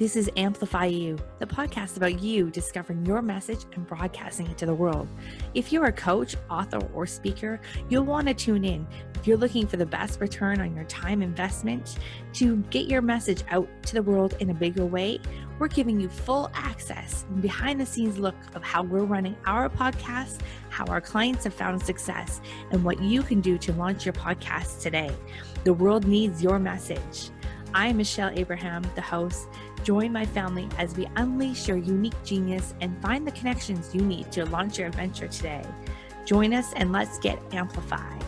This is Amplify You, the podcast about you discovering your message and broadcasting it to the world. If you're a coach, author, or speaker, you'll want to tune in. If you're looking for the best return on your time investment to get your message out to the world in a bigger way, we're giving you full access and behind the scenes look of how we're running our podcast, how our clients have found success, and what you can do to launch your podcast today. The world needs your message. I'm Michelle Abraham, the host. Join my family as we unleash your unique genius and find the connections you need to launch your adventure today. Join us and let's get amplified.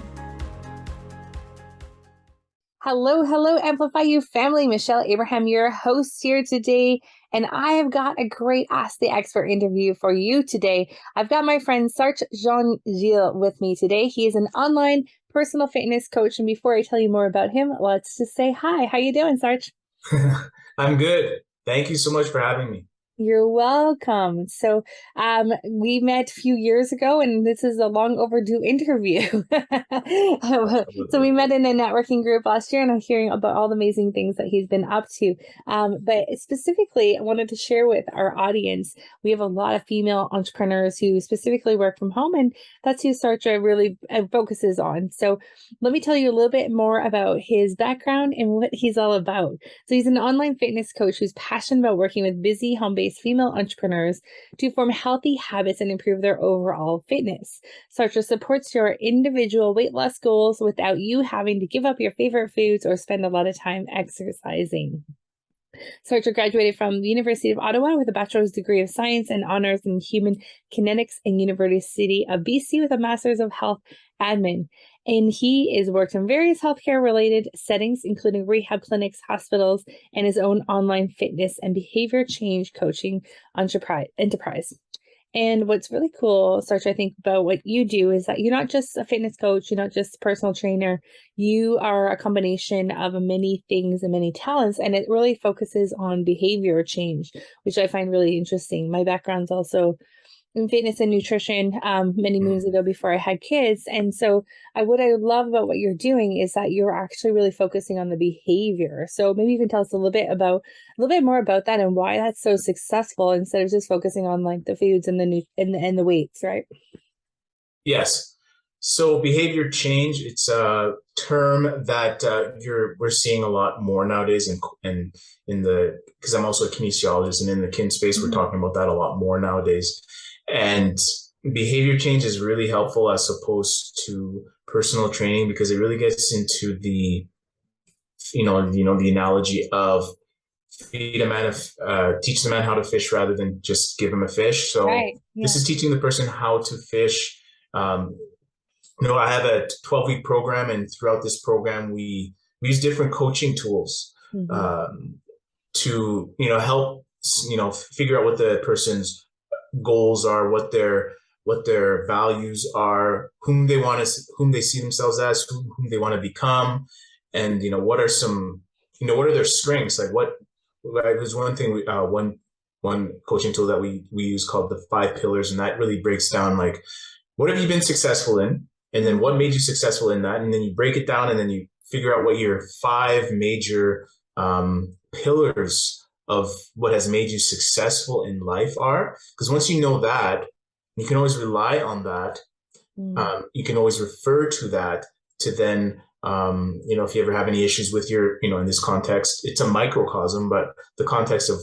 Hello, Amplify You family. Michelle Abraham, your host here today. And I have got a great Ask the Expert interview for you today. I've got my friend Sartre Jean Gilles with me today. He is an online personal fitness coach. And before I tell you more about him, let's just say hi. How you doing, Sartre? I'm good. Thank you so much for having me. You're welcome. So we met a few years ago, and this is a long overdue interview. So we met in a networking group last year, and I'm hearing about all the amazing things that he's been up to. But specifically, I wanted to share with our audience, we have a lot of female entrepreneurs who specifically work from home, and that's who Sartre really focuses on. So let me tell you a little bit more about his background and what he's all about. So he's an online fitness coach who's passionate about working with busy home-based female entrepreneurs to form healthy habits and improve their overall fitness. Sartre supports your individual weight loss goals without you having to give up your favorite foods or spend a lot of time exercising. Sartre graduated from the University of Ottawa with a bachelor's degree of science and honors in human kinetics and University of BC with a master's of health admin. And he has worked in various healthcare-related settings, including rehab clinics, hospitals, and his own online fitness and behavior change coaching enterprise. And what's really cool, Sartre, I think, about what you do is that you're not just a fitness coach, you're not just a personal trainer, you are a combination of many things and many talents, and it really focuses on behavior change, which I find really interesting. My background's also in fitness and nutrition many moons ago before I had kids. And so what I love about what you're doing is that you're actually really focusing on the behavior. So maybe you can tell us a little bit more about that and why that's so successful instead of just focusing on like the foods and the weights, right? Yes. So behavior change, it's a term that we're seeing a lot more nowadays because I'm also a kinesiologist, and in the kin space, we're talking about that a lot more nowadays. And behavior change is really helpful as opposed to personal training because it really gets into the analogy of teach the man how to fish rather than just give him a fish. So This is teaching the person how to fish. I have a 12-week program, and throughout this program, we use different coaching tools to help figure out what the person's goals are, what their values are, whom they see themselves as, whom they want to become, and what are their strengths. There's one thing one coaching tool that we use called the 5 pillars, and that really breaks down like what have you been successful in, and then what made you successful in that, and then you break it down, and then you figure out what your 5 major pillars of what has made you successful in life are. Because once you know that, you can always rely on that. You can always refer to that to then, if you ever have any issues with your, in this context, it's a microcosm, but the context of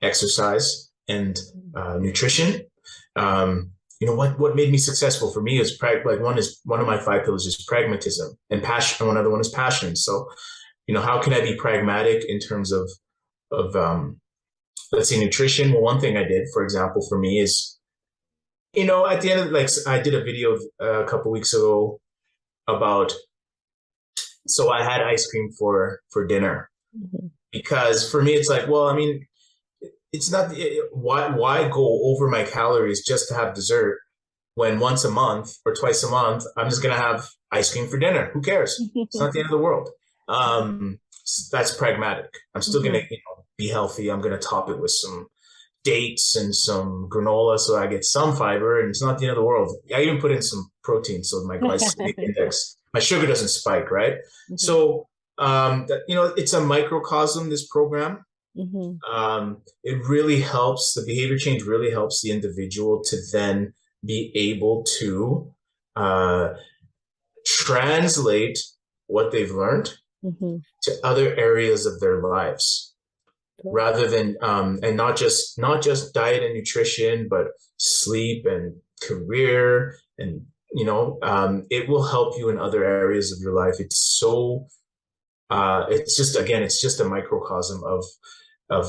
exercise and nutrition, what made me successful for me is one of my 5 pillars is pragmatism and passion. And another one is passion. So, how can I be pragmatic in terms of let's say nutrition? Well, one thing I did, for example, for me is, at the end of I did a video a couple weeks ago about, so I had ice cream for dinner because for me, it's like, well, I mean, it's not, why go over my calories just to have dessert when once a month or twice a month, I'm just going to have ice cream for dinner. Who cares? It's not the end of the world. That's pragmatic. I'm still going to, be healthy. I'm going to top it with some dates and some granola so I get some fiber, and it's not the end of the world. I even put in some protein so my glycemic index, my sugar doesn't spike, right? So, it's a microcosm, this program, It really helps, the behavior change really helps the individual to then be able to uh, translate what they've learned to other areas of their lives, rather than and not just diet and nutrition, but sleep and career, and it will help you in other areas of your life. It's just, again, it's just a microcosm of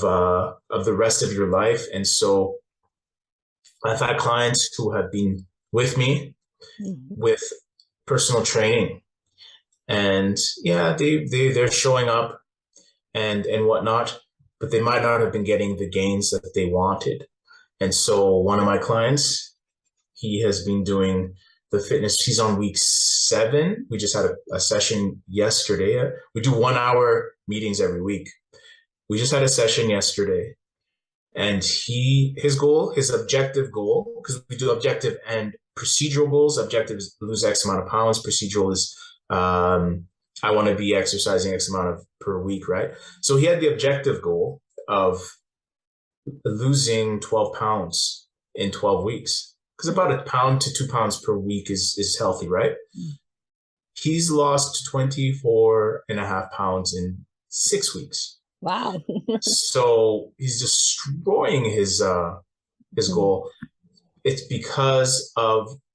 the rest of your life. And so I've had clients who have been with me with personal training, and yeah, they're showing up and whatnot, but they might not have been getting the gains that they wanted. And so one of my clients, he has been doing the fitness. He's on week 7. We just had a session yesterday. We do 1-hour meetings every week. We just had a session yesterday, and his objective goal, because we do objective and procedural goals. Objective is lose X amount of pounds. Procedural is I want to be exercising X amount of per week, right? So he had the objective goal of losing 12 pounds in 12 weeks, because about 1 pound to 2 pounds per week is healthy, right? He's lost 24.5 pounds in 6 weeks. Wow. So he's destroying his goal. It's because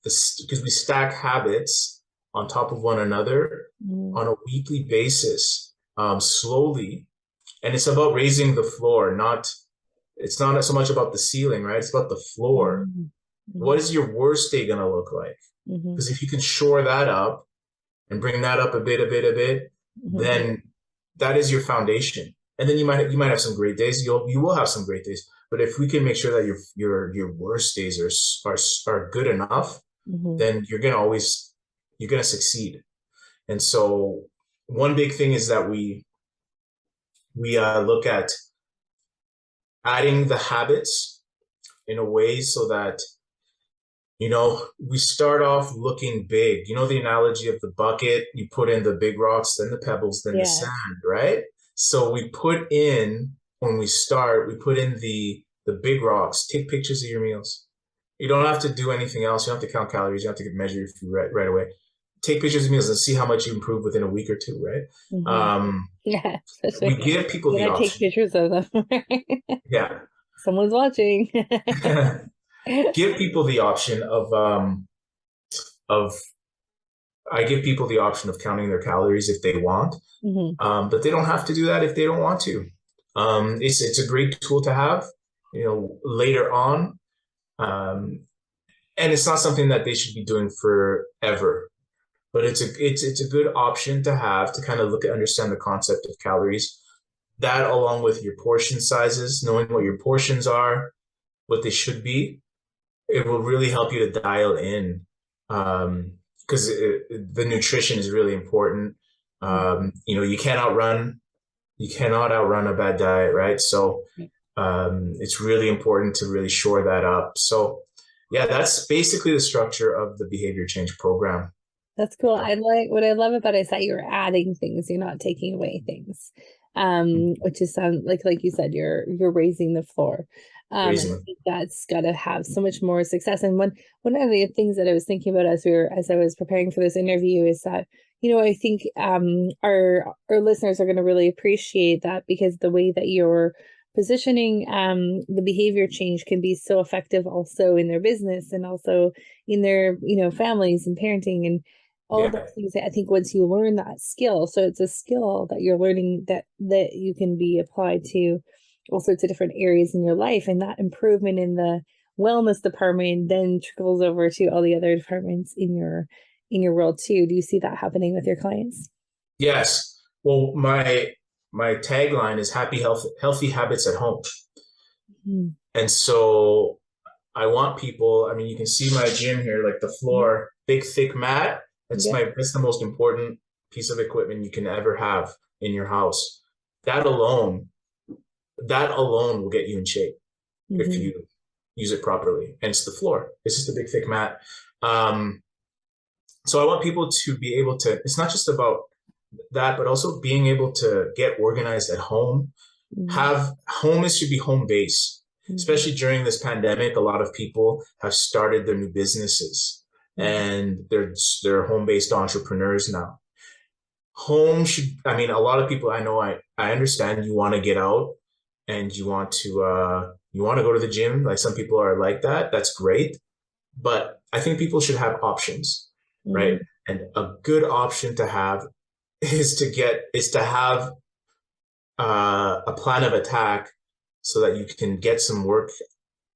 we stack habits on top of one another on a weekly basis, slowly. And it's about raising the floor, it's not so much about the ceiling, right? It's about the floor. What is your worst day going to look like? Because if you can shore that up and bring that up a bit, then that is your foundation. And then you might have some great days. You will have some great days. But if we can make sure that your worst days are good enough, then you're gonna succeed. And so one big thing is that we look at adding the habits in a way so that we start off looking big. The analogy of the bucket, you put in the big rocks, then the pebbles, then the sand, right? So when we start, we put in the big rocks. Take pictures of your meals. You don't have to do anything else. You don't have to count calories. You don't have to measure your food right away. Take pictures of meals and see how much you improve within a week or two, right? Yeah. We give people the option. Take pictures of them. Yeah. Someone's watching. Give people the option I give people the option of counting their calories if they want, but they don't have to do that if they don't want to. It's a great tool to have, later on, and it's not something that they should be doing forever. But it's a good option to have, to kind of understand the concept of calories. That, along with your portion sizes, knowing what your portions are, what they should be, it will really help you to dial in, because the nutrition is really important. You cannot outrun a bad diet, right? So it's really important to really shore that up. So yeah, that's basically the structure of the behavior change program. That's cool. What I love about it is that you're adding things, you're not taking away things. Which is like you said, you're raising the floor. I think that's got to have so much more success. And one of the things that I was thinking about as I was preparing for this interview is that, I think our listeners are going to really appreciate that, because the way that you're positioning the behavior change can be so effective also in their business, and also in their families and parenting and all of those things. I think once you learn that skill, so it's a skill that you're learning that you can be applied to all sorts of different areas in your life, and that improvement in the wellness department then trickles over to all the other departments in your world too. Do you see that happening with your clients? Yes. Well, my tagline is healthy habits at home. And so I want people, you can see my gym here, like the floor, big, thick mat. That's the most important piece of equipment you can ever have in your house. That alone will get you in shape if you use it properly. And it's the floor. This is the big, thick mat. So I want people to be able to, it's not just about that, but also being able to get organized at home, Mm-hmm. Home is should be home base, Mm-hmm. especially during this pandemic. A lot of people have started their new businesses and they're home based entrepreneurs now. Home should, I mean, a lot of people I know, I understand you want to get out and you want to go to the gym. Like some people are like that. That's great. But I think people should have options, right? Mm-hmm. And a good option to have is to have a plan of attack so that you can get some work,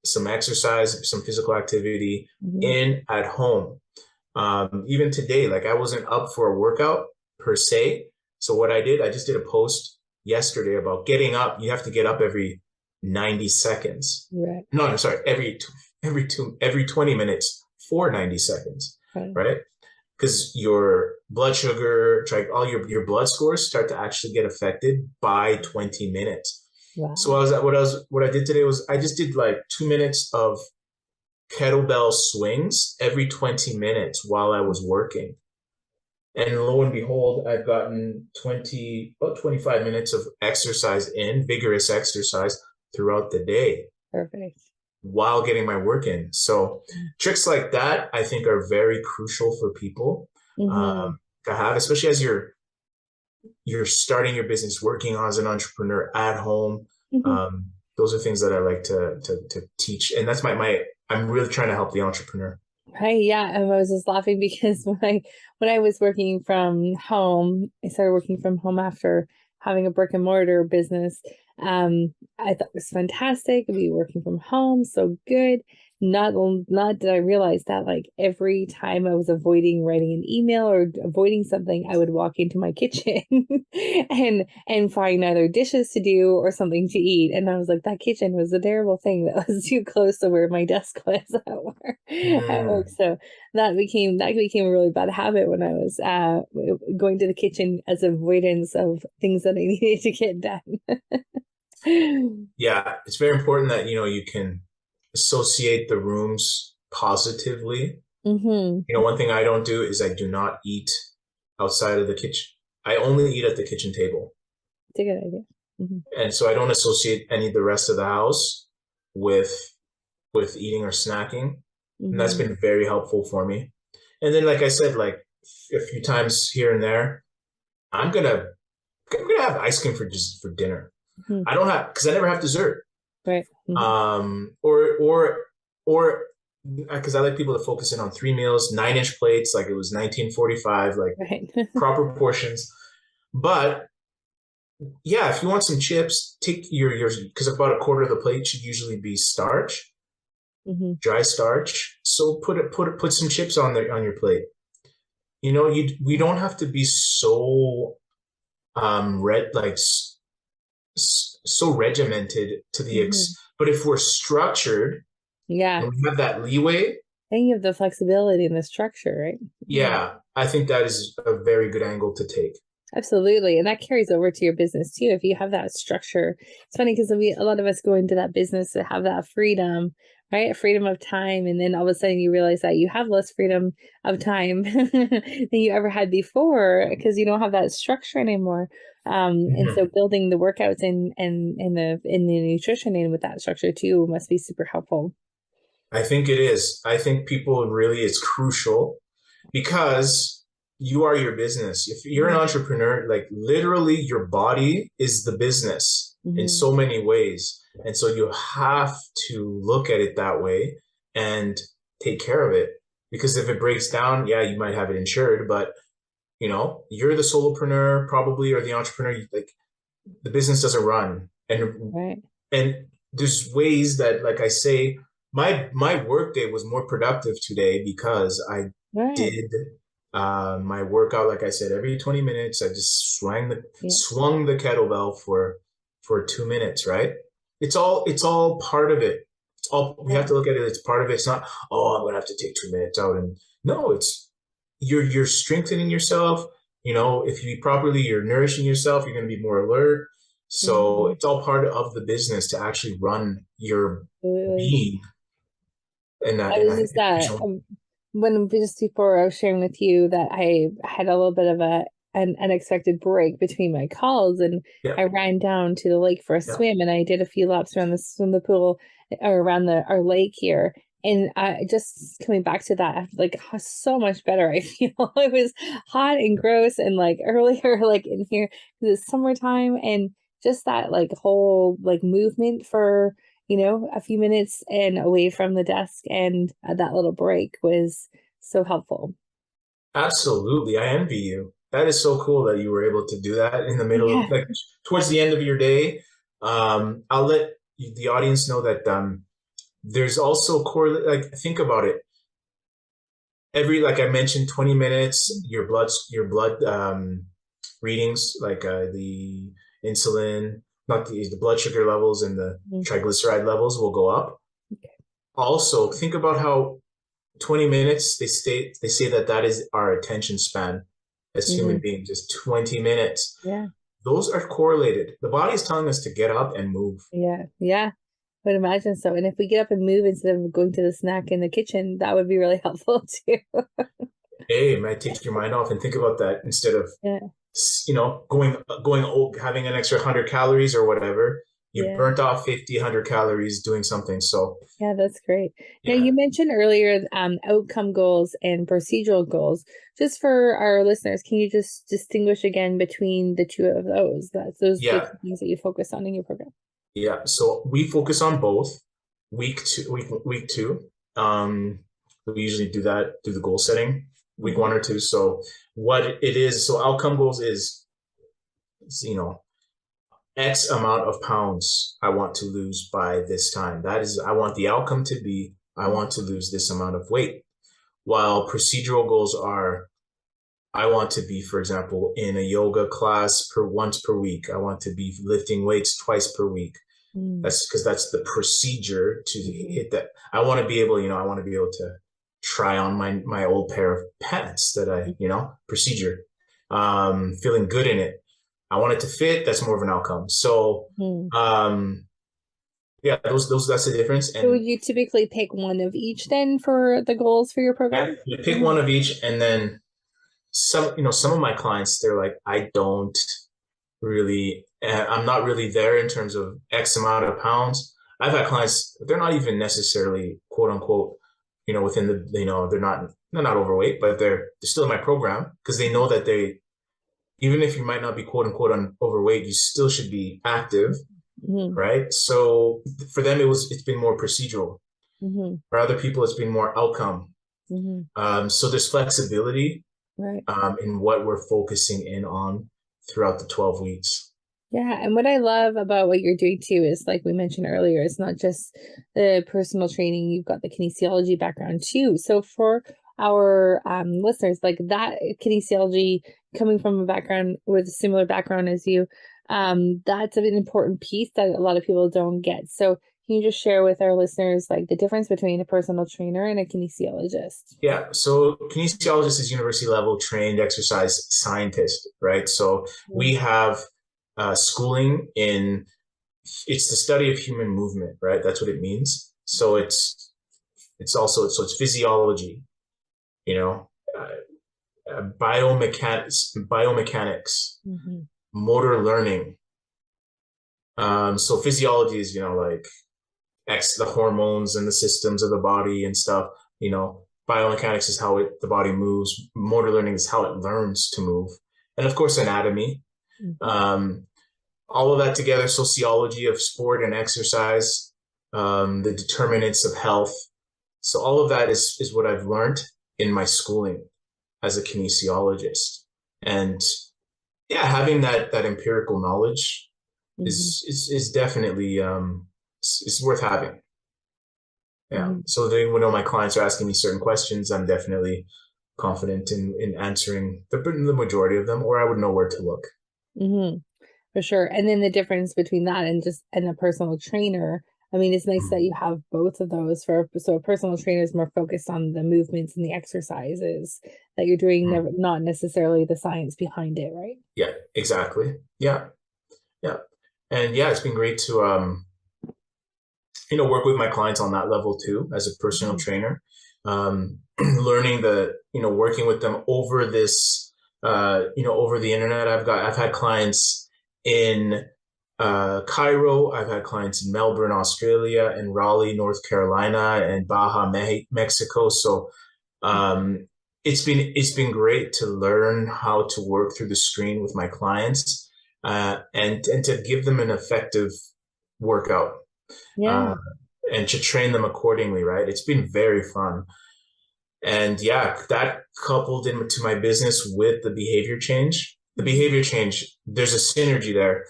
some exercise, some physical activity Mm-hmm. in at home. Even today, like I wasn't up for a workout per se. So what I did, I just did a post yesterday about getting up. You have to get up every 90 seconds. Right. No, I'm sorry, every 20 minutes for 90 seconds, Right. right? Because your blood sugar, all your blood scores start to actually get affected by 20 minutes. So Wow. what I did today was I just did like 2 minutes of kettlebell swings every 20 minutes while I was working. And lo and behold, I've gotten about 25 minutes of exercise vigorous exercise throughout the day Perfect. while getting my work in. So tricks like that, I think, are very crucial for people Mm-hmm. um, to have, especially as you're starting your business, working as an entrepreneur at home. Mm-hmm. Those are things that I like to teach, and that's my I'm really trying to help the entrepreneur. Right. Yeah. And I was just laughing because when I was working from home, I started working from home after having a brick and mortar business. I thought it was fantastic to be working from home. So good. Not did I realize that like every time I was avoiding writing an email or avoiding something, I would walk into my kitchen and find either dishes to do or something to eat. And I was like, that kitchen was a terrible thing that was too close to where my desk was at work. At work. Mm, So that became a really bad habit when I was going to the kitchen as avoidance of things that I needed to get done. yeah, it's very important that you can associate the rooms positively. Mm-hmm. One thing I don't do is I do not eat outside of the kitchen. I only eat at the kitchen table. It's a good idea. Mm-hmm. And so I don't associate any of the rest of the house with eating or snacking. And that's Mm-hmm. been very helpful for me. And then, like I said, like a few times here and there, I'm gonna have ice cream for just for dinner. Mm-hmm. I don't have because I never have dessert. Right. Mm-hmm. Or because I like people to focus in on 3 meals, 9-inch plates, like it was 1945, like Right. proper portions. But yeah, if you want some chips, take your because about a quarter of the plate should usually be starch, Mm-hmm. dry starch. So put some chips on your plate. We don't have to be so red like so regimented to the Mm-hmm. but if we're structured Yeah. and we have that leeway, And you have the flexibility and the structure, right? Mm-hmm. yeah, I think that is a very good angle to take. Absolutely. And that carries over to your business too. If you have that structure, it's funny because a lot of us go into that business to have that freedom, right? Freedom of time. And then all of a sudden you realize that you have less freedom of time than you ever had before because you don't have that structure anymore. And Mhm. so building the workouts and the nutrition in with that structure too must be super helpful. I think it is. I think people really is crucial because you are your business. If you're an Mm-hmm. entrepreneur, like literally your body is the business in Mm-hmm. so many ways. And so you have to look at it that way and take care of it. Because if it breaks down, yeah, you might have it insured, but you're the solopreneur probably or the entrepreneur, like the business doesn't run. Right. And there's ways that, like I say, my work day was more productive today because I Right. did my workout. Like I said, every 20 minutes, I just Yeah. swung the kettlebell for 2 minutes. Right? It's all part of it. It's all we have Right. to look at it. It's part of it. It's not, oh, I'm gonna have to take 2 minutes out. And no, it's you're strengthening yourself. If you eat properly, you're nourishing yourself. You're going to be more alert. So Mm-hmm. it's all part of the business to actually run your being in I that was just efficient. when just before I was sharing with you that I had a little bit of a an unexpected break between my calls, and Yeah. I ran down to the lake for a Yeah. swim, and I did a few laps around the pool or around our lake here. And just coming back to that, I feel like so much better I feel. It was hot and gross and like earlier, like in here, because it's summertime, and just that like whole like movement for, a few minutes and away from the desk, and that little break was so helpful. Absolutely. I envy you. That is so cool that you were able to do that in the middle Yeah. of, like, towards the end of your day. I'll let the audience know that there's also like, think about it. Like I mentioned, 20 minutes, your blood readings, like the insulin, not the blood sugar levels and the Mhm. triglyceride levels will go up. Also, think about how 20 minutes, they say that that is our attention span as human Mhm. beings, just 20 minutes. Yeah. Those are correlated. The body is telling us to get up and move. Yeah. Yeah. I would imagine so. And if we get up and move instead of going to the snack in the kitchen, that would be really helpful too. Hey, it might take your mind off and think about that instead of, Yeah. having an extra 100 calories or whatever. You Yeah. burnt off 50, 100 calories doing something. So, Yeah, that's great. Now, yeah. you mentioned earlier outcome goals and procedural goals. Just for our listeners, can you just distinguish again between the two of those? That's those the Yeah. two things that you focus on in your program. Yeah. So we focus on both. Week two. We usually do the goal setting week Hmm. 1 or 2. So what it is, so outcome goals is, you know, X amount of pounds I want to lose by this time. That is, I want the outcome to be, I want to lose this amount of weight. While procedural goals are, I want to be, for example, in a yoga class once per week. I want to be lifting weights twice per week. Mm-hmm. That's because that's the procedure to hit that. I want to be able, I want to be able to try on my old pair of pants that procedure, feeling good in it. I want it to fit. That's more of an outcome. So, Hmm. yeah, that's the difference. So would And you typically pick one of each then for the goals for your yeah, program? you pick Hmm. one of each, and then some of my clients, they're like, I don't really, I'm not really there in terms of X amount of pounds. I've had clients, they're not even necessarily quote unquote, within they're not overweight, but they're still in my program because they know that even if you might not be quote unquote overweight, you still should be active, Hmm. right? So for them, it's been more procedural. Hmm. For other people, it's been more outcome. Hmm. So there's flexibility Right. in what we're focusing in on throughout the 12 weeks. Yeah, and what I love about what you're doing too is, like we mentioned earlier, it's not just the personal training, you've got the kinesiology background too. So for our listeners, like that kinesiology, coming from a background with a similar background as you, that's an important piece that a lot of people don't get. So can you just share with our listeners like the difference between a personal trainer and a kinesiologist? Yeah. So kinesiologist is university level trained exercise scientist, right? So we have schooling in, it's the study of human movement, right? That's what it means. So it's physiology, you know, biomechanics, Mm-hmm. motor learning. So physiology is, like the hormones and the systems of the body and stuff. Biomechanics is how the body moves. Motor learning is how it learns to move. And of course, anatomy. Mm-hmm. Um, all of that together, sociology of sport and exercise, the determinants of health. So all of that is what I've learned in my schooling as a kinesiologist. And yeah, having that empirical knowledge Mm-hmm. is definitely it's worth having. Yeah. Mm-hmm. So then when all my clients are asking me certain questions, I'm definitely confident in answering the majority of them, or I would know where to look. Mm-hmm. For sure. And then the difference between that and a personal trainer, I mean, it's nice that you have both of those so a personal trainer is more focused on the movements and the exercises that you're doing, Mm. not necessarily the science behind it, right? Yeah, exactly. Yeah. Yeah. And yeah, it's been great to work with my clients on that level too, as a personal Mhm. trainer. Learning working with them over this over the internet. I've had clients in Cairo. I've had clients in Melbourne, Australia, and Raleigh, North Carolina, and Baja, Mexico. So it's been great to learn how to work through the screen with my clients, and to give them an effective workout, Yeah. uh, and to train them accordingly. Right? It's been very fun. And yeah, that coupled into my business with the behavior change, there's a synergy there,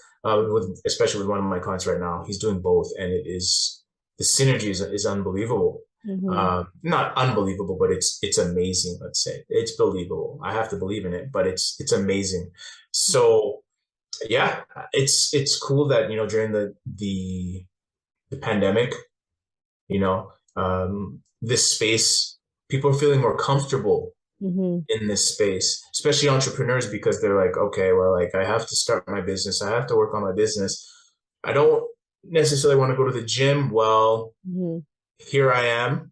especially with one of my clients right now. He's doing both, and the synergy is unbelievable. Mm-hmm. Not unbelievable, but it's amazing. Let's say it's believable. I have to believe in it, but it's amazing. So yeah, it's cool that during the pandemic, this space, people are feeling more comfortable Mm-hmm. in this space, especially entrepreneurs, because they're like, okay, well, like I have to start my business. I have to work on my business. I don't necessarily want to go to the gym. Well, Mm-hmm. here I am.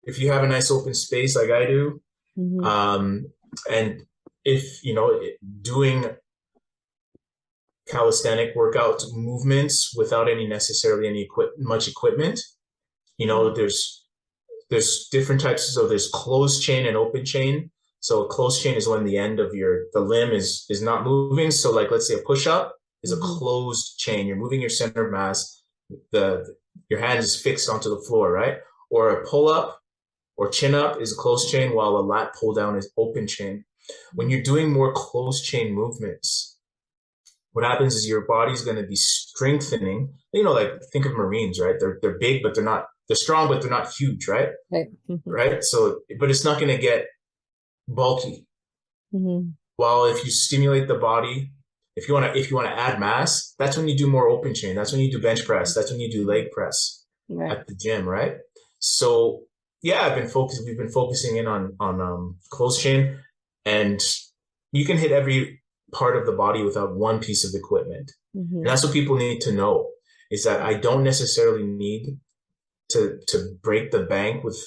If you have a nice open space like I do, Mm-hmm. um, and if, doing calisthenic workout movements without any much equipment, Mm-hmm. there's different types. So there's closed chain and open chain. So a closed chain is when the end of the limb is not moving. So like, let's say a push up is a Mm-hmm. closed chain. You're moving your center of mass. Your hand is fixed onto the floor, right? Or a pull up or chin up is a closed chain, while a lat pull down is open chain. When you're doing more closed chain movements, what happens is your body's going to be strengthening. Like think of Marines, right? They're big, but they're strong, but they're not huge, right? Right. Mm-hmm. Right. So, but it's not going to get bulky. Mm-hmm. While if you stimulate the body, if you want to add mass, that's when you do more open chain. That's when you do bench press. That's when you do leg press Right. at the gym, right? So yeah, we've been focusing in on closed chain, and you can hit every part of the body without one piece of equipment. And Mm-hmm. that's what people need to know, is that I don't necessarily need to break the bank with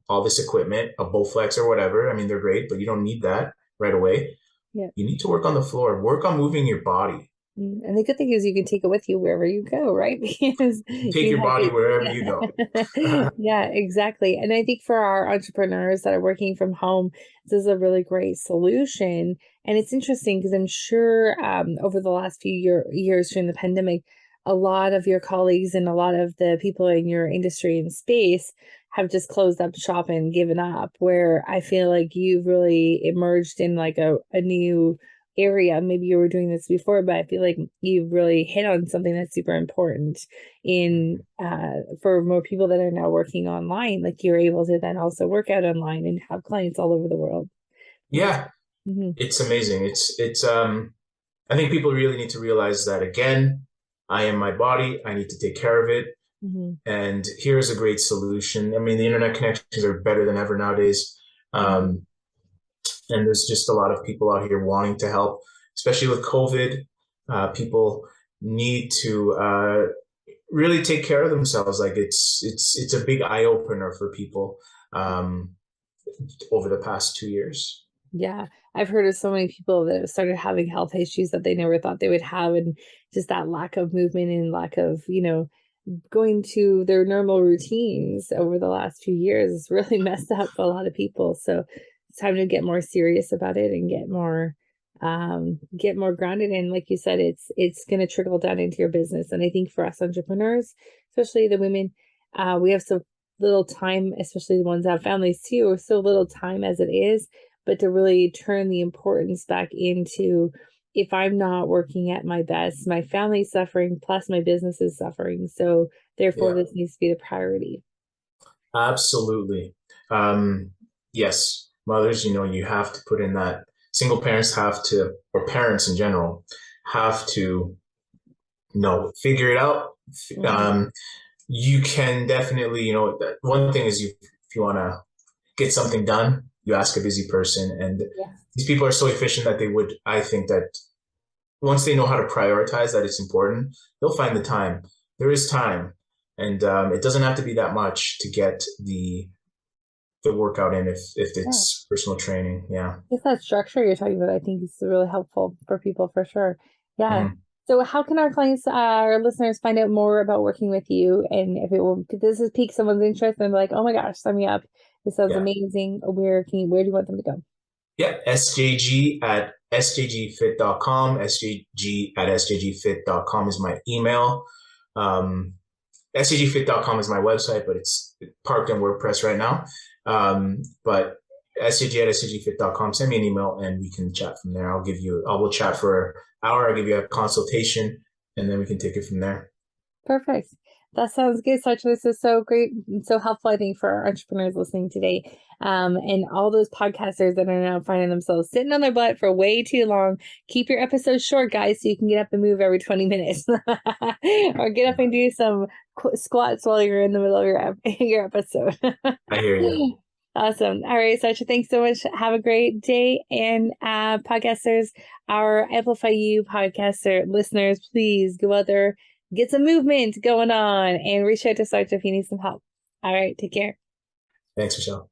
all this equipment, a Bowflex or whatever. I mean, they're great, but you don't need that right away. Yeah. You need to work on the floor, work on moving your body. And the good thing is you can take it with you wherever you go, right? Because Take you your have body it. wherever you go. Yeah. Yeah, exactly. And I think for our entrepreneurs that are working from home, this is a really great solution. And it's interesting because I'm sure over the last few years during the pandemic, a lot of your colleagues and a lot of the people in your industry and space have just closed up shop and given up, where I feel like you've really emerged in like a new area. Maybe you were doing this before, but I feel like you've really hit on something that's super important in for more people that are now working online. Like you're able to then also work out online and have clients all over the world. Yeah, Mm-hmm. it's amazing. I think people really need to realize that, again, I am my body. I need to take care of it. Mm-hmm. And here's a great solution. I mean, the internet connections are better than ever nowadays. Mm-hmm. Um, and there's just a lot of people out here wanting to help, especially with COVID. People need to really take care of themselves. Like it's a big eye opener for people, um, over the past 2 years. Yeah, I've heard of so many people that have started having health issues that they never thought they would have, and just that lack of movement and lack of, going to their normal routines over the last few years has really messed up a lot of people. So it's time to get more serious about it and get more grounded. And like you said, it's going to trickle down into your business. And I think for us entrepreneurs, especially the women, we have so little time, especially the ones that have families too, or so little time as it is, but to really turn the importance back into, if I'm not working at my best, my family's suffering, plus my business is suffering. So therefore, Yeah, this needs to be the priority. absolutely. Um, yes, mothers, you have to put in that. Single parents have to, or parents in general, have to, figure it out. Mm-hmm. Um, you can definitely, one thing is, if you want to get something done, you ask a busy person. And Yeah. these people are so efficient that I think that once they know how to prioritize that it's important, they'll find the time. There is time. And it doesn't have to be that much to get the workout in if Yeah. it's personal training. Yeah. Just that structure you're talking about, I think is really helpful for people for sure. Yeah. Mhm. So how can our clients, our listeners find out more about working with you? And if it will, could this has piqued someone's interest and they're like, oh my gosh, sign me up. This sounds Yeah. amazing. Where do you want them to go? Yeah. SJG at sjgfit.com. SJG at sjgfit.com is my email. sjgfit.com is my website, but it's parked on WordPress right now. But sjg at sjgfit.com, send me an email and we can chat from there. We'll chat for an hour. I'll give you a consultation and then we can take it from there. Perfect. That sounds good, Sartre. This is so great and so helpful, I think, for our entrepreneurs listening today. And all those podcasters that are now finding themselves sitting on their butt for way too long. Keep your episodes short, guys, so you can get up and move every 20 minutes. Or get up and do some squats while you're in the middle of your episode. I hear you. Awesome. All right, Sartre, thanks so much. Have a great day. And podcasters, our Amplify You podcaster listeners, please go out there, get some movement going on, and reach out to Sartre if you need some help. All right, take care. Thanks, Michelle.